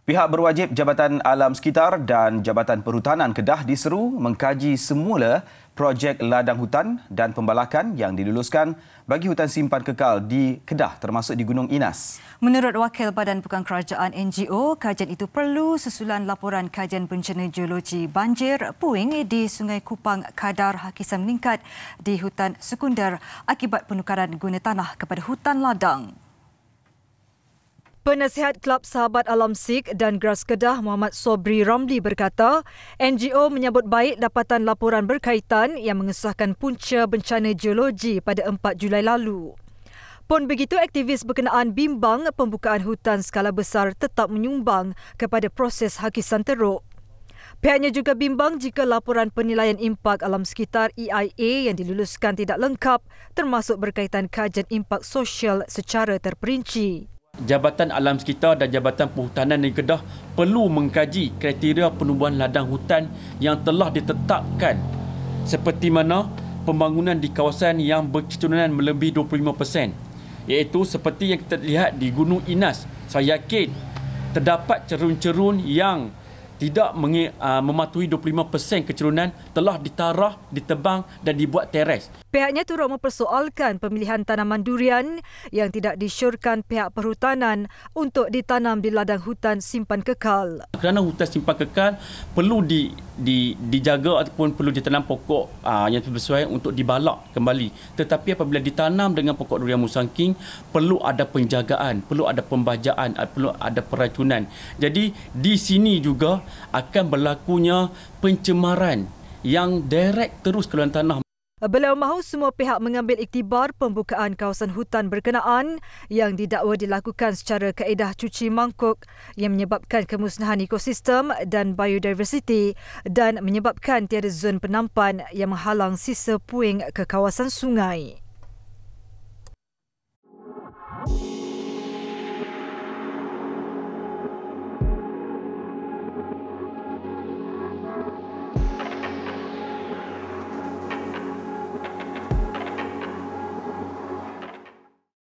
Pihak berwajib Jabatan Alam Sekitar dan Jabatan Perhutanan Kedah diseru mengkaji semula projek ladang hutan dan pembalakan yang diluluskan bagi hutan simpan kekal di Kedah termasuk di Gunung Inas. Menurut Wakil Badan Bukan Kerajaan NGO, kajian itu perlu susulan laporan kajian bencana geologi banjir puing di Sungai Kupang kadar hakisan meningkat di hutan sekunder akibat penukaran guna tanah kepada hutan ladang. Penasihat Kelab Sahabat Alam SIK dan Gras Kedah Muhammad Sobri Ramli berkata, NGO menyambut baik dapatan laporan berkaitan yang mengesahkan punca bencana geologi pada 4 Julai lalu. Pun begitu, aktivis berkenaan bimbang pembukaan hutan skala besar tetap menyumbang kepada proses hakisan teruk. Pihaknya juga bimbang jika laporan penilaian impak alam sekitar EIA yang diluluskan tidak lengkap termasuk berkaitan kajian impak sosial secara terperinci. Jabatan Alam Sekitar dan Jabatan Perhutanan di Kedah perlu mengkaji kriteria penubuhan ladang hutan yang telah ditetapkan seperti mana pembangunan di kawasan yang berkecenderungan melebihi 25%, iaitu seperti yang kita lihat di Gunung Inas. Saya yakin terdapat cerun-cerun yang tidak mematuhi 25% kecenderungan telah ditarah, ditebang dan dibuat teres. Pihaknya turut mempersoalkan pemilihan tanaman durian yang tidak disyorkan pihak perhutanan untuk ditanam di ladang hutan simpan kekal. Kerana hutan simpan kekal perlu dijaga ataupun perlu ditanam pokok yang sesuai untuk dibalak kembali. Tetapi apabila ditanam dengan pokok durian musangking, perlu ada penjagaan, perlu ada pembajaan, perlu ada peracunan. Jadi di sini juga akan berlakunya pencemaran yang direct terus ke dalam tanah. Beliau mahu semua pihak mengambil iktibar pembukaan kawasan hutan berkenaan yang didakwa dilakukan secara kaedah cuci mangkuk yang menyebabkan kemusnahan ekosistem dan biodiversiti dan menyebabkan tiada zon penampan yang menghalang sisa puing ke kawasan sungai.